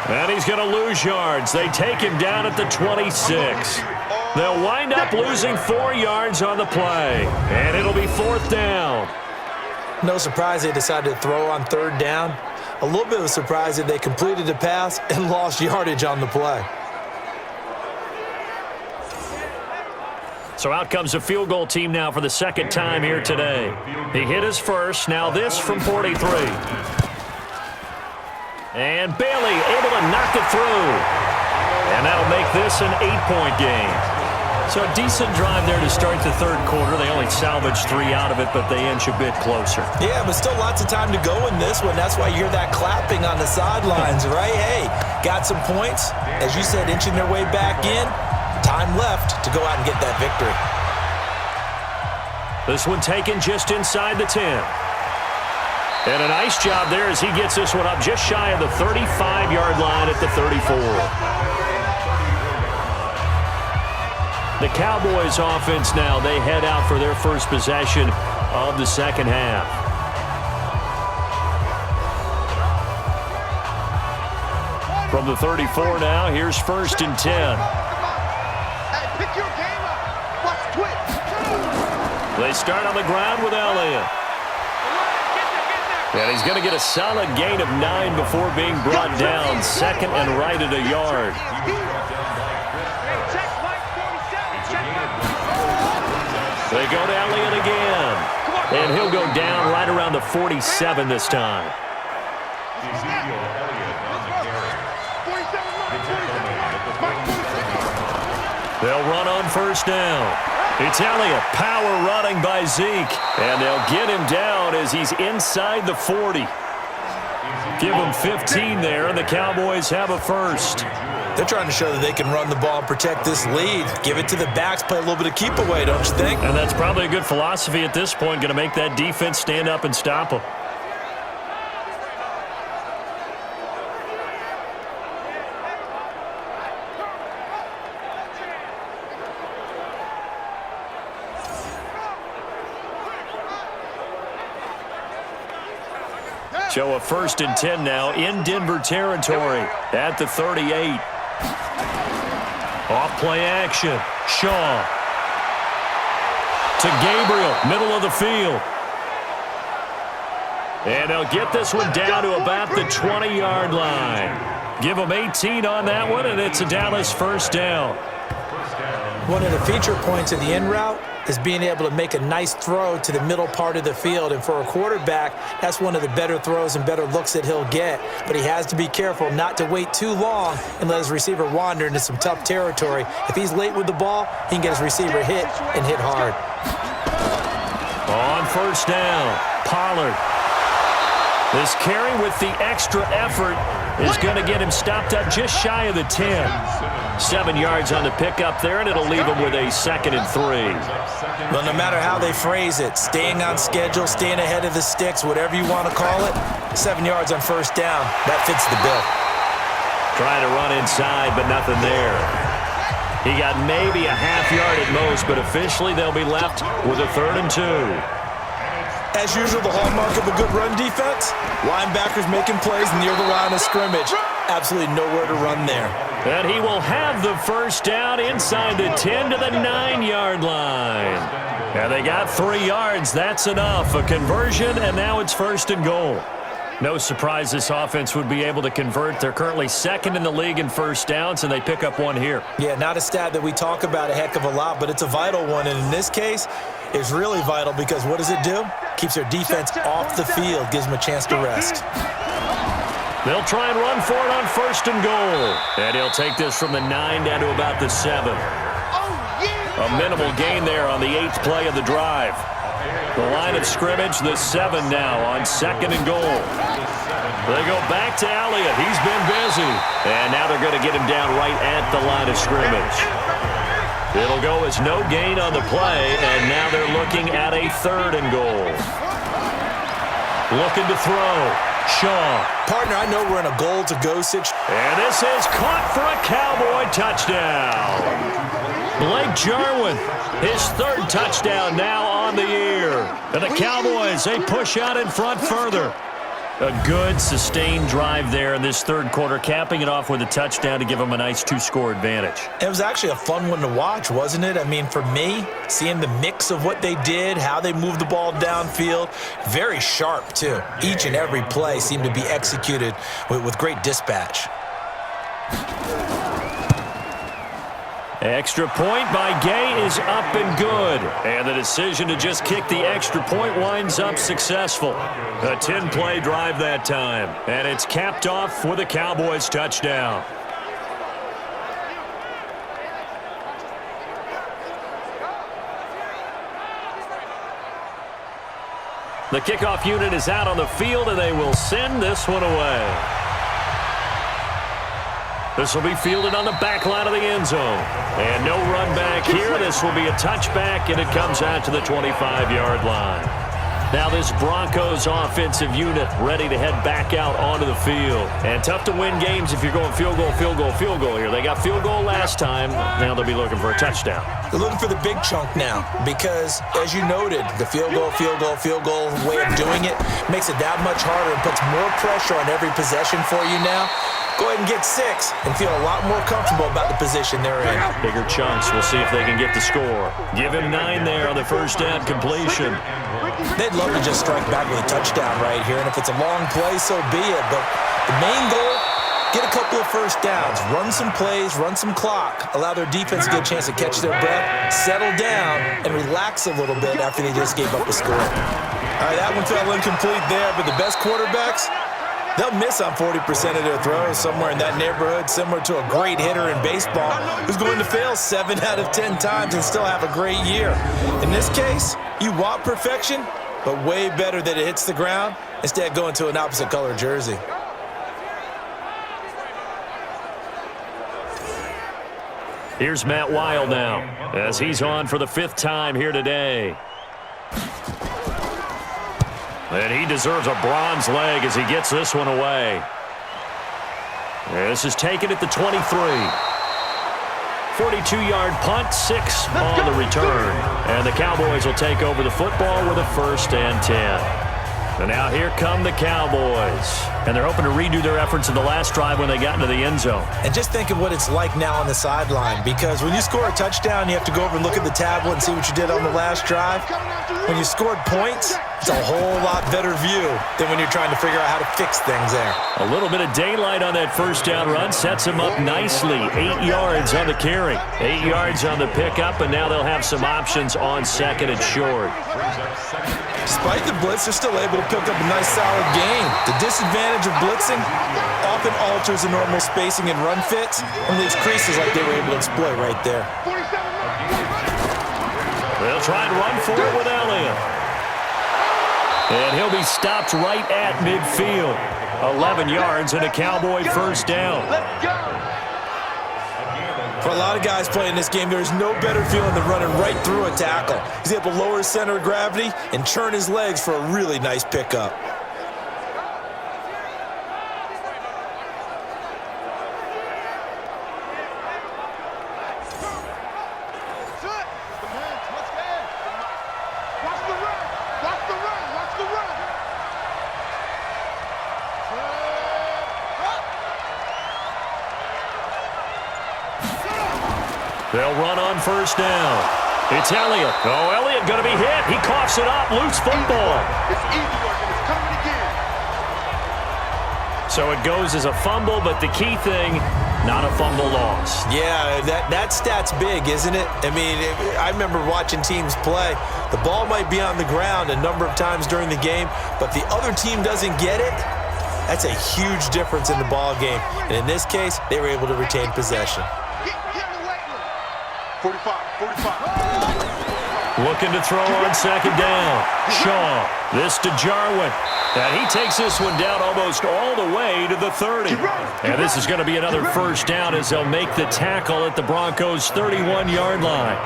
And he's going to lose yards. They take him down at the 26. They'll wind up losing 4 yards on the play. And it'll be 4th down. No surprise they decided to throw on 3rd down. A little bit of a surprise that they completed the pass and lost yardage on the play. So out comes a field goal team now for the 2nd time here today. He hit his first. Now this from 43. And Bailey able to knock it through. And that'll make this an 8-point game. So a decent drive there to start the 3rd quarter. They only salvaged 3 out of it, but they inch a bit closer. Yeah, but still lots of time to go in this one. That's why you hear that clapping on the sidelines, right? Hey, got some points. As you said, inching their way back in. Time left to go out and get that victory. This one taken just inside the 10. And a nice job there as he gets this one up just shy of the 35-yard line at the 34. The Cowboys offense now, they head out for their first possession of the 2nd half. From the 34 now, here's 1st and 10. Pick your game up. Watch twitch. They start on the ground with Elliott. And he's going to get a solid gain of 9 before being brought down. 2nd and right at a yard. They go to Elliott again. And he'll go down right around the 47 this time. They'll run on 1st down. It's Elliott, power running by Zeke. And they'll get him down as he's inside the 40. Give him 15 there, and the Cowboys have a first. They're trying to show that they can run the ball and protect this lead. Give it to the backs, play a little bit of keep away, don't you think? And that's probably a good philosophy at this point, going to make that defense stand up and stop them. So a 1st and 10 now in Denver territory at the 38. Off play action. Shaw. To Gabriel, middle of the field. And they'll get this one down to about the 20-yard line. Give them 18 on that one, and it's a Dallas 1st down. One of the feature points of the in route is being able to make a nice throw to the middle part of the field. And for a quarterback, that's one of the better throws and better looks that he'll get. But he has to be careful not to wait too long and let his receiver wander into some tough territory. If he's late with the ball, he can get his receiver hit and hit hard. On first down, Pollard. This carry with the extra effort is going to get him stopped up just shy of the 10. 7 yards on the pickup there, and it'll leave him with a 2nd and 3. Well, no matter how they phrase it, staying on schedule, staying ahead of the sticks, whatever you want to call it, 7 yards on first down, that fits the bill. Trying to run inside, but nothing there. He got maybe a half yard at most, but officially they'll be left with a 3rd and 2. As usual, the hallmark of a good run defense, linebackers making plays near the line of scrimmage. Absolutely nowhere to run there. And he will have the first down inside the 10 to the 9-yard line. And they got 3 yards. That's enough. A conversion, and now it's 1st and goal. No surprise this offense would be able to convert. They're currently 2nd in the league in first downs, and they pick up one here. Yeah, not a stat that we talk about a heck of a lot, but it's a vital one. And in this case, it's really vital because what does it do? Keeps their defense off the field, gives them a chance to rest. They'll try and run for it on 1st and goal. And he'll take this from the 9 down to about the 7. A minimal gain there on the 8th play of the drive. The line of scrimmage, the 7 now on 2nd and goal. They go back to Elliott. He's been busy. And now they're going to get him down right at the line of scrimmage. It'll go as no gain on the play, and now they're looking at a 3rd and goal. Looking to throw. Shaw. Partner, I know we're in a goal-to-go situation. And this is caught for a Cowboy touchdown. Blake Jarwin, his 3rd touchdown now on the year. And the Cowboys, they push out in front further. A good, sustained drive there in this 3rd quarter, capping it off with a touchdown to give them a nice 2-score advantage. It was actually a fun one to watch, wasn't it? I mean, for me, seeing the mix of what they did, how they moved the ball downfield, very sharp, too. Each and every play seemed to be executed with great dispatch. Extra point by Gay is up and good. And the decision to just kick the extra point winds up successful. A 10-play drive that time. And it's capped off with a Cowboys touchdown. The kickoff unit is out on the field, and they will send this one away. This will be fielded on the back line of the end zone. And no run back here. This will be a touchback, and it comes out to the 25-yard line. Now this Broncos offensive unit ready to head back out onto the field. And tough to win games if you're going field goal, field goal, field goal here. They got field goal last time. Now they'll be looking for a touchdown. They're looking for the big chunk now because, as you noted, the field goal way of doing it makes it that much harder and puts more pressure on every possession for you now. Go ahead and get 6 and feel a lot more comfortable about the position they're in. Bigger chunks. We'll see if they can get the score. Give him 9 there on the first down completion. They'd love to just strike back with a touchdown right here, and if it's a long play, so be it. But the main goal, get a couple of first downs, run some plays, run some clock, allow their defense to get a chance to catch their breath, settle down, and relax a little bit after they just gave up a score. All right, that one fell incomplete there, but the best quarterbacks, they'll miss on 40% of their throws, somewhere in that neighborhood, similar to a great hitter in baseball who's going to fail 7 out of 10 times and still have a great year. In this case, you want perfection, but way better that it hits the ground instead of going to an opposite color jersey. Here's Matt Wild now as he's on for the 5th time here today. And he deserves a bronze leg as he gets this one away. This is taken at the 23. 42-yard punt, 6 on the return. And the Cowboys will take over the football with a 1st and 10. And now here come the Cowboys. And they're hoping to redo their efforts in the last drive when they got into the end zone. And just think of what it's like now on the sideline, because when you score a touchdown, you have to go over and look at the tablet and see what you did on the last drive. When you scored points, It's a whole lot better view than when you're trying to figure out how to fix things there. A little bit of daylight on that first down run sets him up nicely. 8 yards on the carry, 8 yards on the pickup, and now they'll have some options on second and short. Despite the blitz, they're still able to pick up a nice solid gain. The disadvantage of blitzing often alters the normal spacing and run fits and leaves creases like they were able to exploit right there. They'll try and run for it with Elliott. And he'll be stopped right at midfield. 11 yards and a Cowboy first down. For a lot of guys playing this game, there's no better feeling than running right through a tackle. He's able to lower his center of gravity and churn his legs for a really nice pickup. They'll run on first down. It's Elliott. Oh, Elliott going to be hit. He coughs it up. Loose football. It's easy work, and it's coming again. So it goes as a fumble, but the key thing, not a fumble loss. Yeah, that stat's big, isn't it? I mean, I remember watching teams play. The ball might be on the ground a number of times during the game, but the other team doesn't get it. That's a huge difference in the ball game. And in this case, they were able to retain possession. 45. Looking to throw on second down. Shaw. This to Jarwin. And he takes this one down almost all the way to the 30. And this is going to be another first down as they'll make the tackle at the Broncos' 31-yard line.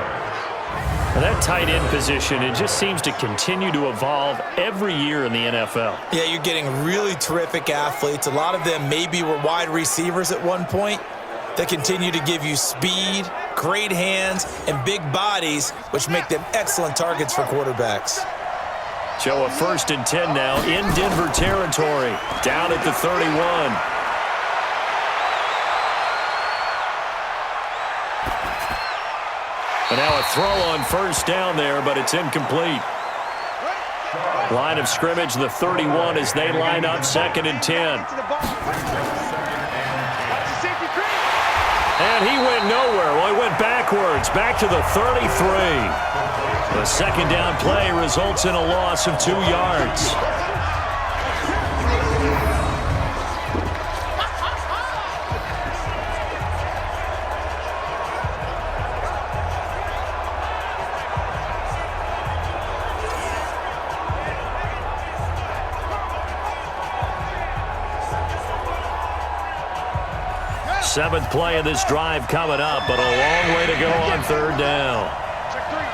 And that tight end position, it just seems to continue to evolve every year in the NFL. Yeah, you're getting really terrific athletes. A lot of them maybe were wide receivers at one point that continue to give you speed, great hands, and big bodies, which make them excellent targets for quarterbacks. So a 1st and 10 now in Denver territory, down at the 31. And now a throw on first down there, but it's incomplete. Line of scrimmage, the 31, as they line up 2nd and 10. And he went nowhere. Well, he went backwards, back to the 33. The second down play results in a loss of 2 yards. Seventh play of this drive coming up, but a long way to go on third down.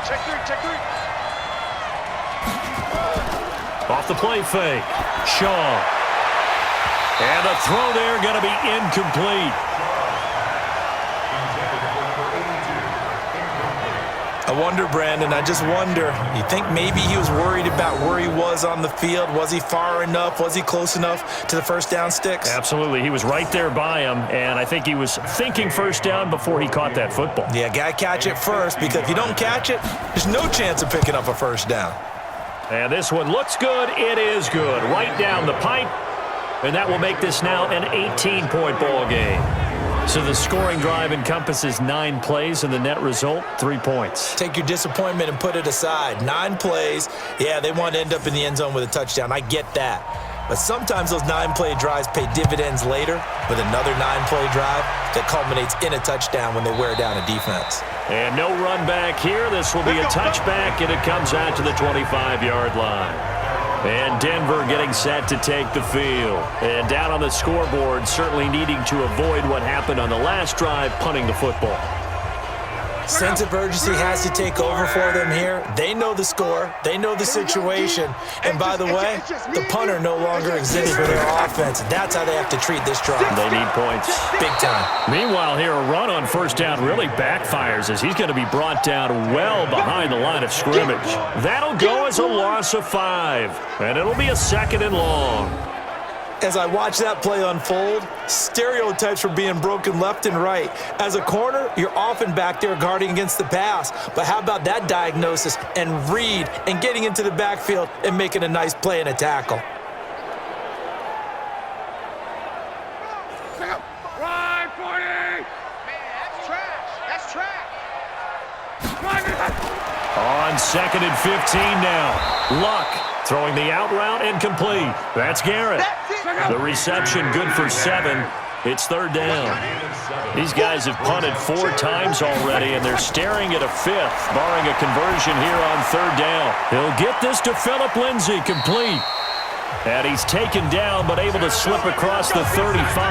Check three. Off the play fake. Shaw. And the throw there going to be incomplete. I wonder, Brandon, I just wonder, you think maybe he was worried about where he was on the field? Was he far enough? Was he close enough to the first down sticks? Absolutely. He was right there by him, and I think he was thinking first down before he caught that football. Yeah, got to catch it first, because if you don't catch it, there's no chance of picking up a first down. And this one looks good. It is good. Right down the pipe, and that will make this now an 18-point ball game. So the scoring drive encompasses 9 plays, and the net result, 3 points. Take your disappointment and put it aside. 9 plays. Yeah, they want to end up in the end zone with a touchdown. I get that. But sometimes those 9-play drives pay dividends later with another 9-play drive that culminates in a touchdown when they wear down a defense. And no run back here. This will be a touchback, and it comes out to the 25-yard line. And Denver getting set to take the field. And down on the scoreboard, certainly needing to avoid what happened on the last drive, punting the football. Sense of urgency has to take over for them here. They know the score. They know the situation. And by the way, the punter no longer exists for their offense. That's how they have to treat this drive. They need points. Big time. Meanwhile, here, a run on first down really backfires as he's going to be brought down well behind the line of scrimmage. That'll go as a loss of 5. And it'll be a 2nd and long. As I watch that play unfold, stereotypes were being broken left and right. As a corner, you're often back there guarding against the pass. But how about that diagnosis and read and getting into the backfield and making a nice play and a tackle? Run, 40! Man, that's trash. That's trash. On 2nd and 15 now. Luck throwing the out route and complete. That's Garrett. The reception good for 7. It's 3rd down. These guys have punted 4 times already, and they're staring at a 5th, barring a conversion here on 3rd down. He'll get this to Phillip Lindsay, complete. And he's taken down, but able to slip across the 35.